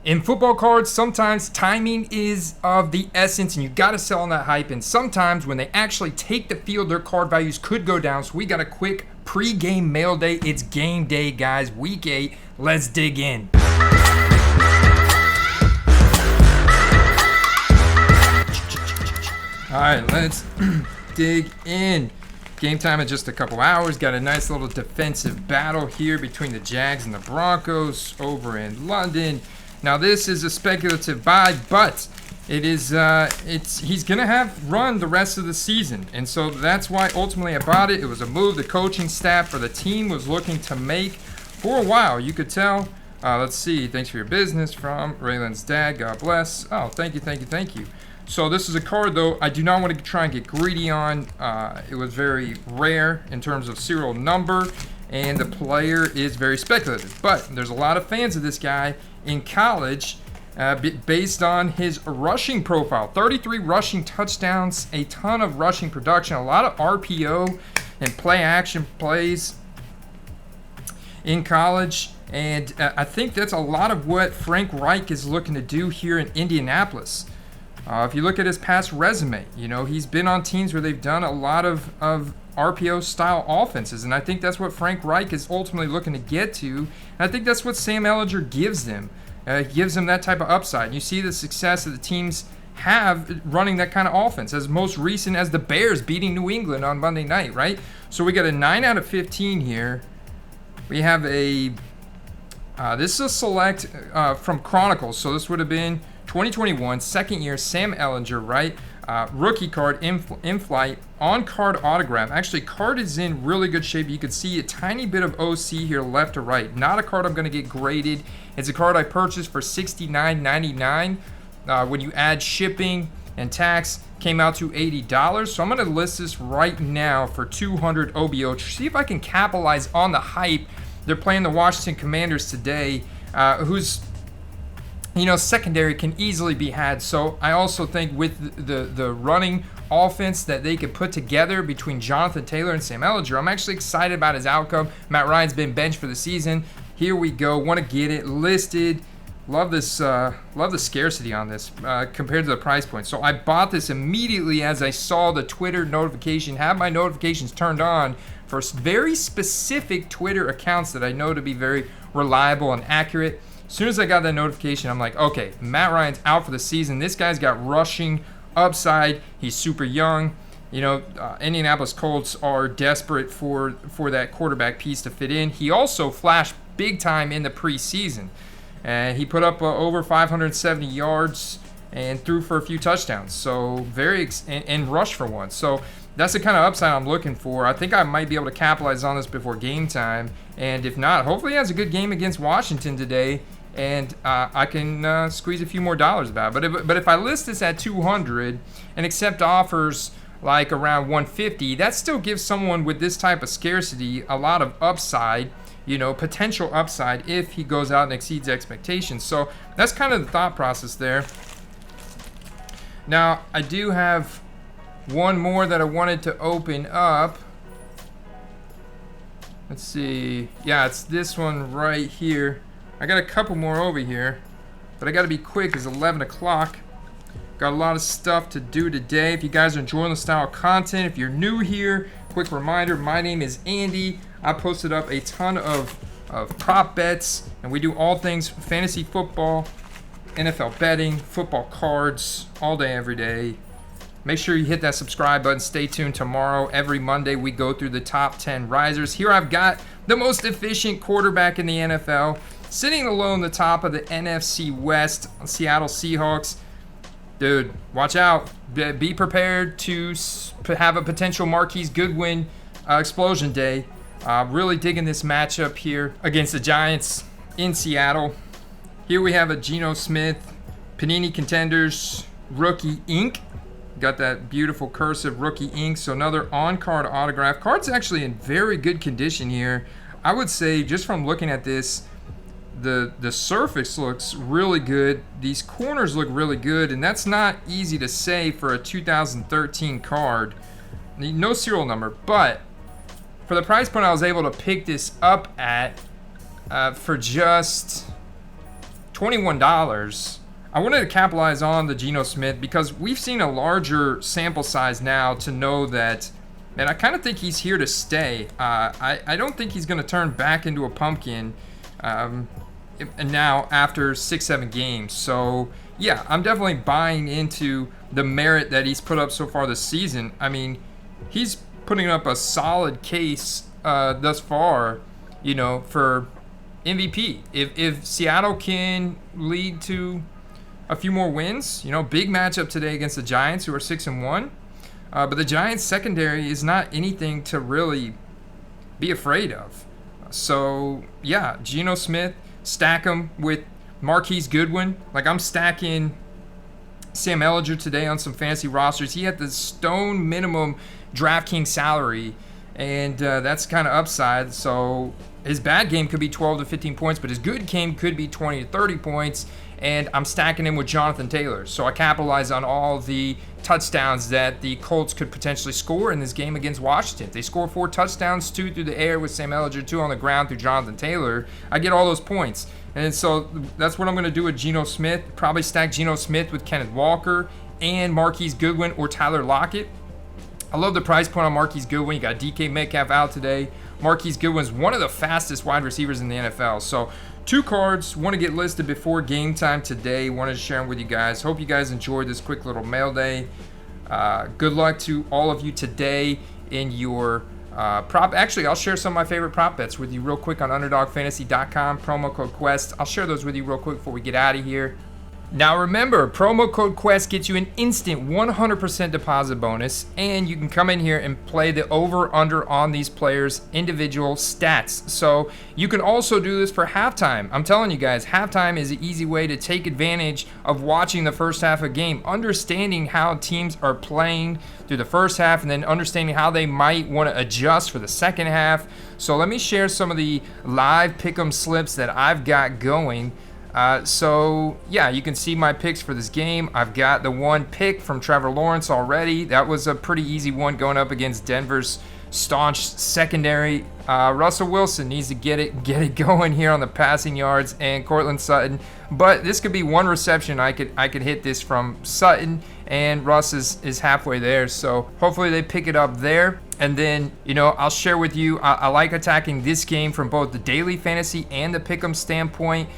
In football cards, sometimes timing is of the essence and you got to sell on that hype. And sometimes when they actually take the field, their card values could go down. So we got a quick pre-game mail day. It's game day, guys. Week 8. Let's dig in. All right, let's dig in. Game time in just a couple hours. Got a nice little defensive battle here between the Jags and the Broncos over in London. Now this is a speculative buy, but it is he's gonna have run the rest of the season, and so that's why ultimately I bought it. It was a move the coaching staff or the team was looking to make for a while. You could tell. Let's see. Thanks for your business from Raylan's dad. God bless. Oh, thank you. So this is a card, though, I do not want to try and get greedy on. It was very rare in terms of serial number, and the player is very speculative. But there's a lot of fans of this guy in college based on his rushing profile. 33 rushing touchdowns, a ton of rushing production, a lot of RPO and play-action plays in college. And I think that's a lot of what Frank Reich is looking to do here in Indianapolis. If you look at his past resume, you know, he's been on teams where they've done a lot of RPO-style offenses, and I think that's what Frank Reich is ultimately looking to get to, and I think that's what Sam Ehlinger gives them. Gives them that type of upside. You see the success that the teams have running that kind of offense, as most recent as the Bears beating New England on Monday night, right? So we got a 9 out of 15 here. We have a, this is a select from Chronicles, so this would have been 2021, second year, Sam Ehlinger, right? Rookie card, in-flight, on-card autograph. Actually, card is in really good shape. You can see a tiny bit of OC here left to right. Not a card I'm going to get graded. It's a card I purchased for $69.99. When you add shipping and tax, came out to $80. So I'm going to list this right now for $200 OBO. See if I can capitalize on the hype. They're playing the Washington Commanders today, who's, you know, secondary can easily be had. So I also think with the running offense that they could put together between Jonathan Taylor and Sam Ehlinger, I'm actually excited about his outcome. Matt Ryan's been benched for the season. Here we go. Want to get it listed. Love this. Love the scarcity on this compared to the price point. So I bought this immediately as I saw the Twitter notification. Have my notifications turned on for very specific Twitter accounts that I know to be very reliable and accurate. As soon as I got that notification, I'm like, okay, Matt Ryan's out for the season. This guy's got rushing upside. He's super young. You know, Indianapolis Colts are desperate for that quarterback piece to fit in. He also flashed big time in the preseason. He put up over 570 yards and threw for a few touchdowns. So and rushed for one. So that's the kind of upside I'm looking for. I think I might be able to capitalize on this before game time. And if not, hopefully he has a good game against Washington today. And I can squeeze a few more dollars about it. But if I list this at $200 and accept offers like around $150, that still gives someone with this type of scarcity a lot of upside, you know, potential upside if he goes out and exceeds expectations. So that's kind of the thought process there. Now, I do have one more that I wanted to open up. Let's see. Yeah, it's this one right here. I got a couple more over here, but I got to be quick. It's 11 o'clock. Got a lot of stuff to do today. If you guys are enjoying the style of content, if you're new here, quick reminder, my name is Andy. I posted up a ton of prop bets, and we do all things fantasy football, NFL betting, football cards, all day, every day. Make sure you hit that subscribe button. Stay tuned tomorrow. Every Monday, we go through the top 10 risers. Here I've got the most efficient quarterback in the NFL, sitting alone the top of the NFC West, Seattle Seahawks. Dude, watch out. Be prepared to have a potential Marquise Goodwin explosion day. Really digging this matchup here against the Giants in Seattle. Here we have a Geno Smith, Panini Contenders, rookie ink. Got that beautiful cursive rookie ink. So another on-card autograph. Card's actually in very good condition here. I would say just from looking at this, the surface looks really good. These corners look really good, and that's not easy to say for a 2013 card. No serial number, but for the price point I was able to pick this up at for just $21. I wanted to capitalize on the Geno Smith because we've seen a larger sample size now to know that, and I kind of think he's here to stay. I don't think he's going to turn back into a pumpkin now after 6-7 games. So yeah, I'm definitely buying into the merit that he's put up so far this season. I mean, he's putting up a solid case thus far, you know, for MVP. If Seattle can lead to a few more wins, you know, big matchup today against the Giants, who are 6-1. But the Giants secondary is not anything to really be afraid of. So yeah, Geno Smith, stack him with Marquise Goodwin. Like, I'm stacking Sam Ehlinger today on some fantasy rosters. He had the stone minimum DraftKings salary, and that's kind of upside. So his bad game could be 12 to 15 points, but his good game could be 20 to 30 points. And I'm stacking him with Jonathan Taylor. So I capitalize on all the touchdowns that the Colts could potentially score in this game against Washington. If they score 4 touchdowns, 2 through the air with Sam Ehlinger, 2 on the ground through Jonathan Taylor, I get all those points. And so that's what I'm going to do with Geno Smith. Probably stack Geno Smith with Kenneth Walker and Marquise Goodwin or Tyler Lockett. I love the price point on Marquise Goodwin. You got DK Metcalf out today. Marquise Goodwin's one of the fastest wide receivers in the NFL. So 2 cards want to get listed before game time today. Wanted to share them with you guys. Hope you guys enjoyed this quick little mail day. Good luck to all of you today in your prop. Actually, I'll share some of my favorite prop bets with you real quick on UnderdogFantasy.com. Promo code Quest. I'll share those with you real quick before we get out of here. Now remember, promo code Quest gets you an instant 100% deposit bonus, and you can come in here and play the over/under on these players' individual stats. So you can also do this for halftime. I'm telling you guys, halftime is an easy way to take advantage of watching the first half of a game, understanding how teams are playing through the first half, and then understanding how they might want to adjust for the second half. So let me share some of the live pick'em slips that I've got going. So yeah, you can see my picks for this game. I've got the one pick from Trevor Lawrence already. That was a pretty easy one going up against Denver's staunch secondary. Russell Wilson needs to get it going here on the passing yards, and Cortland Sutton. But this could be one reception. I could hit this from Sutton, and Russ is halfway there. So hopefully they pick it up there. And then, you know, I'll share with you, I like attacking this game from both the daily fantasy and the pick'em standpoint.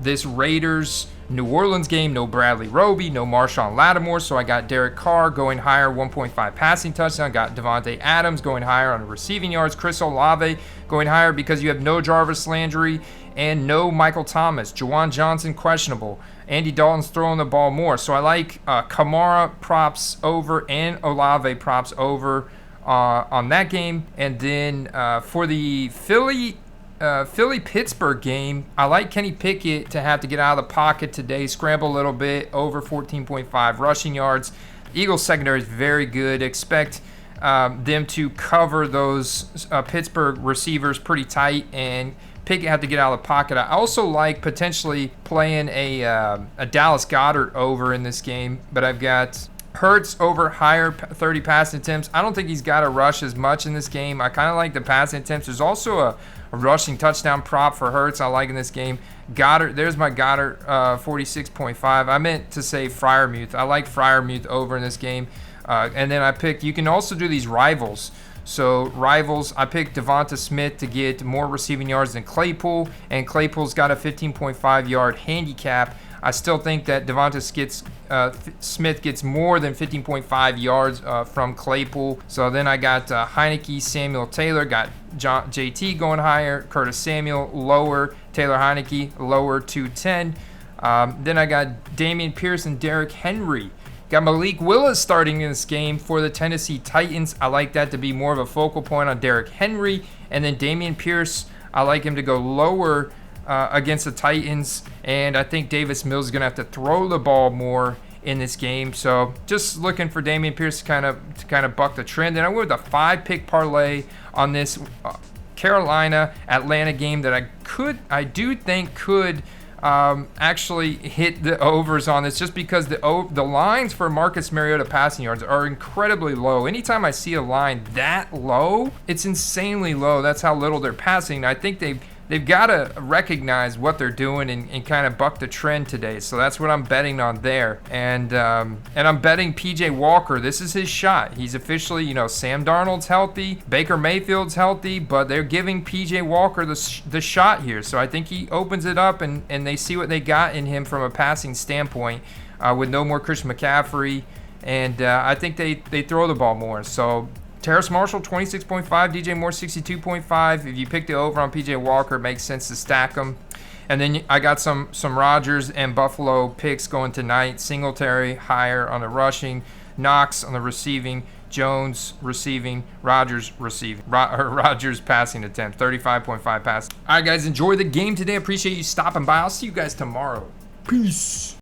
This Raiders New Orleans game, no Bradley Roby, no Marshawn Lattimore, so I got Derek Carr going higher, 1.5 passing touchdown. Got Devontae Adams going higher on receiving yards. Chris Olave going higher because you have no Jarvis Landry and no Michael Thomas. Juwan Johnson questionable. Andy Dalton's throwing the ball more, so I like Kamara props over and Olave props over on that game. And then for the Philly-Pittsburgh game, I like Kenny Pickett to have to get out of the pocket today, scramble a little bit, over 14.5 rushing yards. Eagles secondary is very good. Expect them to cover those Pittsburgh receivers pretty tight, and Pickett have to get out of the pocket. I also like potentially playing a Dallas Goedert over in this game, but I've got Hurts over higher 30 passing attempts. I don't think he's got to rush as much in this game. I kind of like the passing attempts. There's also a rushing touchdown prop for Hurts I like in this game. Goddard, there's my Goddard 46.5. I meant to say Freiermuth. I like Freiermuth over in this game. And then I picked, you can also do these rivals. So rivals, I picked Devonta Smith to get more receiving yards than Claypool, and Claypool's got a 15.5 yard handicap. I still think that Devonta Smith gets more than 15.5 yards from Claypool. So then I got Heineke, Samuel Taylor, got JT going higher, Curtis Samuel lower, Taylor Heineke lower 210. Then I got Damian Pierce and Derrick Henry. Got Malik Willis starting in this game for the Tennessee Titans. I like that to be more of a focal point on Derrick Henry. And then Damian Pierce, I like him to go lower against the Titans. And I think Davis Mills is going to have to throw the ball more in this game. So just looking for Damian Pierce to kind of buck the trend. And I went with a 5-pick parlay on this Carolina-Atlanta game that I do think could actually hit the overs on this, just because the lines for Marcus Mariota passing yards are incredibly low. Anytime I see a line that low, it's insanely low. That's how little they're passing. I think they've got to recognize what they're doing and kind of buck the trend today. So that's what I'm betting on there. And I'm betting PJ Walker. This is his shot. He's officially, you know, Sam Darnold's healthy, Baker Mayfield's healthy, but they're giving PJ Walker the shot here. So I think he opens it up and they see what they got in him from a passing standpoint with no more Christian McCaffrey. And I think they throw the ball more. So Terrace Marshall, 26.5. DJ Moore, 62.5. If you pick the over on PJ Walker, it makes sense to stack them. And then I got some Rodgers and Buffalo picks going tonight. Singletary higher on the rushing. Knox on the receiving. Jones receiving. Rodgers receiving. Rodgers passing attempt. 35.5 pass. All right, guys, enjoy the game today. Appreciate you stopping by. I'll see you guys tomorrow. Peace.